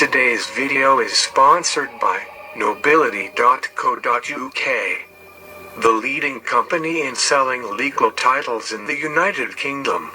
Today's video is sponsored by Nobility.co.uk, the leading company in selling legal titles in the United Kingdom.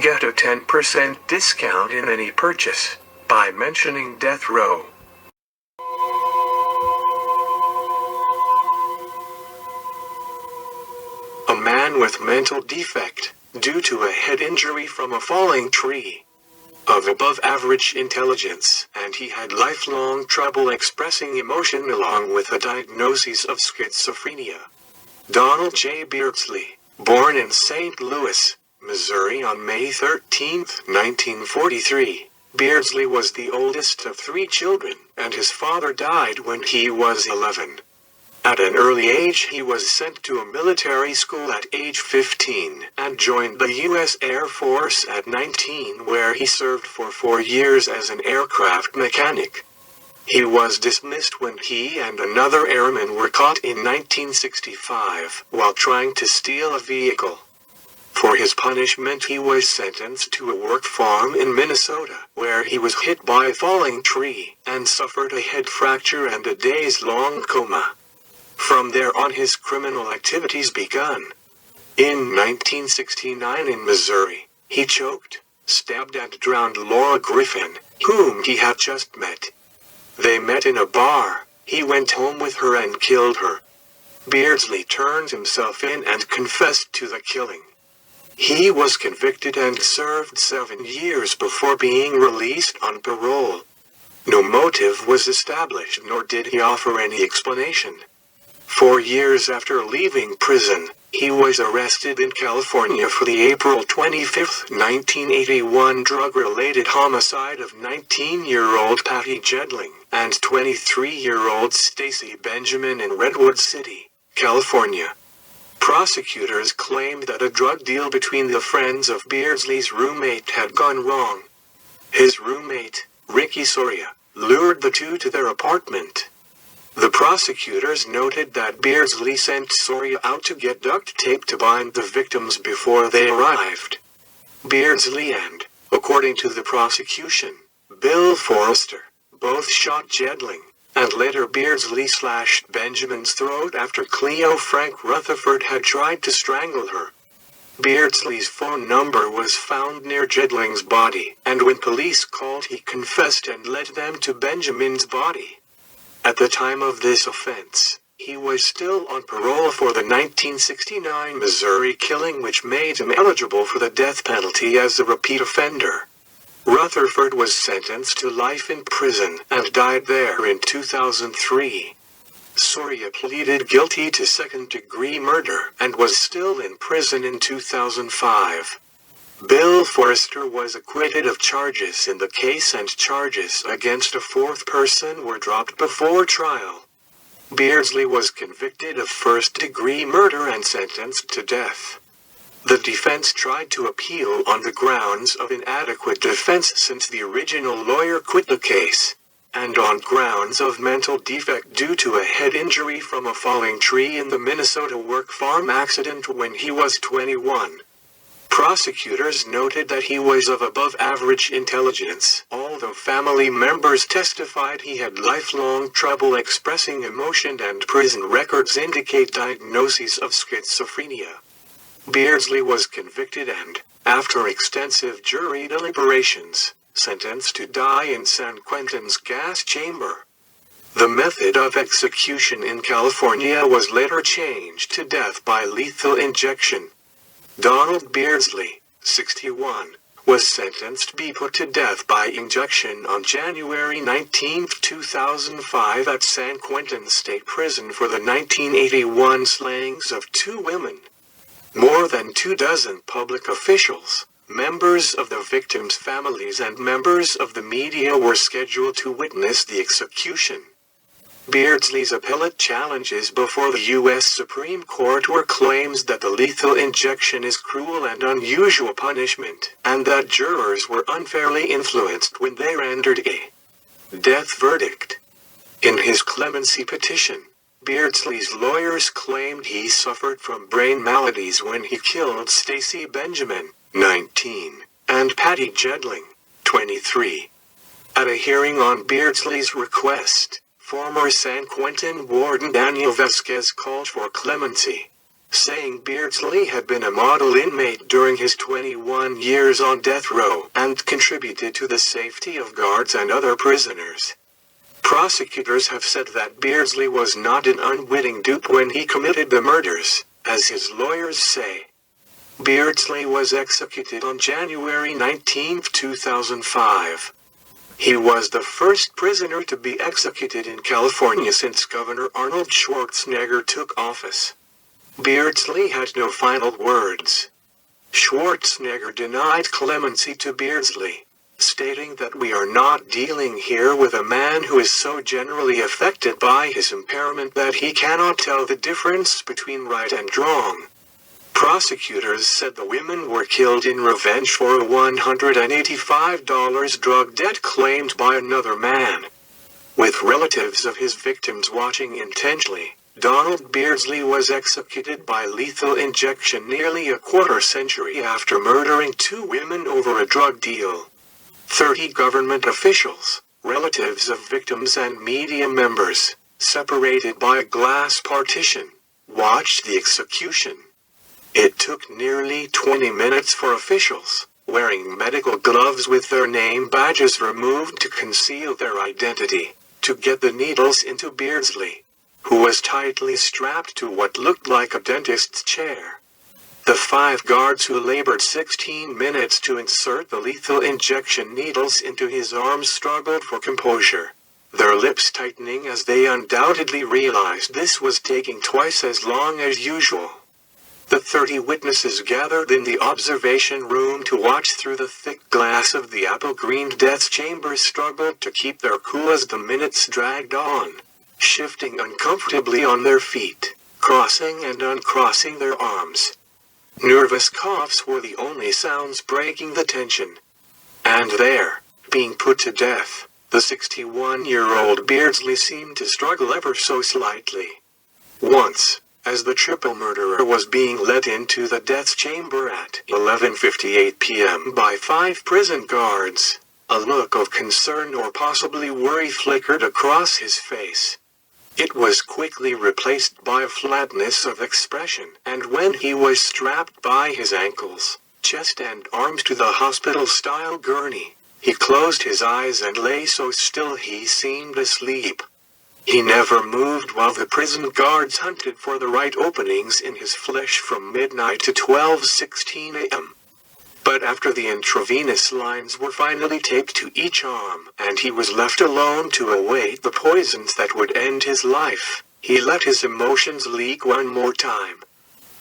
Get a 10% discount in any purchase by mentioning Death Row. A man with mental defect, due to a head injury from a falling tree. Of above average intelligence, and he had lifelong trouble expressing emotion along with a diagnosis of schizophrenia. Donald Jay Beardslee, born in St. Louis, Missouri on May 13, 1943. Beardslee was the oldest of 3 children, and his father died when he was 11. At an early age he was sent to a military school at age 15, and joined the U.S. Air Force at 19, where he served for 4 years as an aircraft mechanic. He was dismissed when he and another airman were caught in 1965 while trying to steal a vehicle. For his punishment he was sentenced to a work farm in Minnesota, where he was hit by a falling tree, and suffered a head fracture and a days-long coma. From there on his criminal activities begun. In 1969 in Missouri, he choked, stabbed and drowned Laura Griffin, whom he had just met. They met in a bar. He went home with her and killed her. Beardslee turned himself in and confessed to the killing. He was convicted and served 7 years before being released on parole. No motive was established, nor did he offer any explanation. 4 years after leaving prison, he was arrested in California for the April 25, 1981 drug-related homicide of 19-year-old Patty Jedling and 23-year-old Stacy Benjamin in Redwood City, California. Prosecutors claimed that a drug deal between the friends of Beardslee's roommate had gone wrong. His roommate, Ricky Soria, lured the two to their apartment. The prosecutors noted that Beardslee sent Soria out to get duct tape to bind the victims before they arrived. Beardslee and, according to the prosecution, Bill Forrester, both shot Jedling, and later Beardslee slashed Benjamin's throat after Cleo Frank Rutherford had tried to strangle her. Beardslee's phone number was found near Jedling's body, and when police called he confessed and led them to Benjamin's body. At the time of this offense, he was still on parole for the 1969 Missouri killing, which made him eligible for the death penalty as a repeat offender. Rutherford was sentenced to life in prison and died there in 2003. Soria pleaded guilty to second-degree murder and was still in prison in 2005. Bill Forrester was acquitted of charges in the case, and charges against a 4th person were dropped before trial. Beardslee was convicted of first-degree murder and sentenced to death. The defense tried to appeal on the grounds of inadequate defense since the original lawyer quit the case, and on grounds of mental defect due to a head injury from a falling tree in the Minnesota work farm accident when he was 21. Prosecutors noted that he was of above-average intelligence, although family members testified he had lifelong trouble expressing emotion and prison records indicate diagnosis of schizophrenia. Beardslee was convicted and, after extensive jury deliberations, sentenced to die in San Quentin's gas chamber. The method of execution in California was later changed to death by lethal injection. Donald Beardslee, 61, was sentenced to be put to death by injection on January 19, 2005 at San Quentin State Prison for the 1981 slayings of 2 women. More than 24 public officials, members of the victims' families and members of the media were scheduled to witness the execution. Beardslee's appellate challenges before the U.S. Supreme Court were claims that the lethal injection is cruel and unusual punishment, and that jurors were unfairly influenced when they rendered a death verdict. In his clemency petition, Beardslee's lawyers claimed he suffered from brain maladies when he killed Stacy Benjamin, 19, and Patty Jedling, 23. At a hearing on Beardslee's request, former San Quentin Warden Daniel Vasquez called for clemency, saying Beardslee had been a model inmate during his 21 years on death row and contributed to the safety of guards and other prisoners. Prosecutors have said that Beardslee was not an unwitting dupe when he committed the murders, as his lawyers say. Beardslee was executed on January 19, 2005. He was the first prisoner to be executed in California since Governor Arnold Schwarzenegger took office. Beardslee had no final words. Schwarzenegger denied clemency to Beardslee, stating that we are not dealing here with a man who is so generally affected by his impairment that he cannot tell the difference between right and wrong. Prosecutors said the women were killed in revenge for a $185 drug debt claimed by another man. With relatives of his victims watching intently, Donald Beardslee was executed by lethal injection nearly a quarter century after murdering 2 women over a drug deal. 30 government officials, relatives of victims and media members, separated by a glass partition, watched the execution. It took nearly 20 minutes for officials, wearing medical gloves with their name badges removed to conceal their identity, to get the needles into Beardslee, who was tightly strapped to what looked like a dentist's chair. The 5 guards who labored 16 minutes to insert the lethal injection needles into his arms struggled for composure, their lips tightening as they undoubtedly realized this was taking twice as long as usual. The 30 witnesses gathered in the observation room to watch through the thick glass of the apple-green death chamber struggled to keep their cool as the minutes dragged on, shifting uncomfortably on their feet, crossing and uncrossing their arms. Nervous coughs were the only sounds breaking the tension. And there, being put to death, the 61-year-old Beardslee seemed to struggle ever so slightly. Once, as the triple murderer was being led into the death chamber at 11:58 p.m. by 5 prison guards, a look of concern or possibly worry flickered across his face. It was quickly replaced by a flatness of expression, and when he was strapped by his ankles, chest and arms to the hospital-style gurney, he closed his eyes and lay so still he seemed asleep. He never moved while the prison guards hunted for the right openings in his flesh from midnight to 12:16 a.m. But after the intravenous lines were finally taped to each arm and he was left alone to await the poisons that would end his life, he let his emotions leak one more time.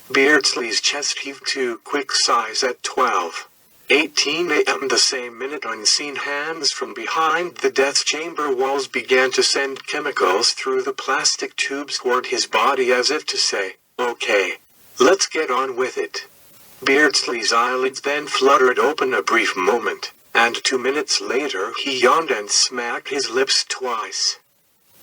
Beardslee's chest heaved 2 quick sighs at 12:18 a.m. The same minute unseen hands from behind the death chamber walls began to send chemicals through the plastic tubes toward his body as if to say, "Okay, let's get on with it." Beardslee's eyelids then fluttered open a brief moment, and 2 minutes later he yawned and smacked his lips twice.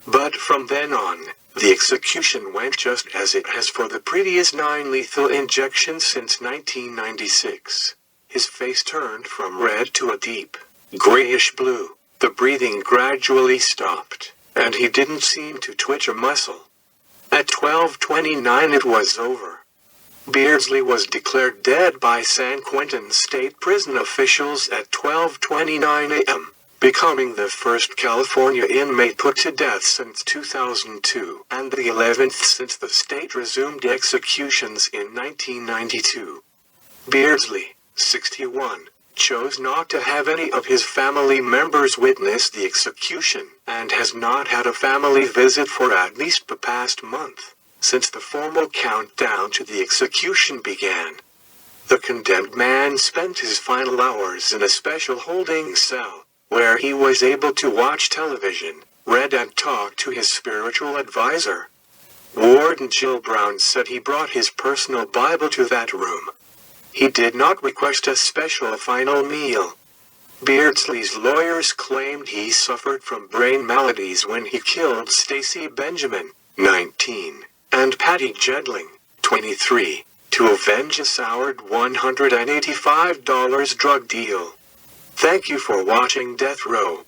But from then on, the execution went just as it has for the previous 9 lethal injections since 1996. His face turned from red to a deep, grayish blue, the breathing gradually stopped, and he didn't seem to twitch a muscle. At 12:29 it was over. Beardslee was declared dead by San Quentin State Prison officials at 12:29 a.m., becoming the first California inmate put to death since 2002 and the 11th since the state resumed executions in 1992. Beardslee, 61, chose not to have any of his family members witness the execution and has not had a family visit for at least the past month, since the formal countdown to the execution began. The condemned man spent his final hours in a special holding cell, where he was able to watch television, read and talk to his spiritual advisor. Warden Jill Brown said he brought his personal Bible to that room. He did not request a special final meal. Beardslee's lawyers claimed he suffered from brain maladies when he killed Stacy Benjamin, 19, and Patty Jedling, 23, to avenge a soured $185 drug deal. Thank you for watching Death Row.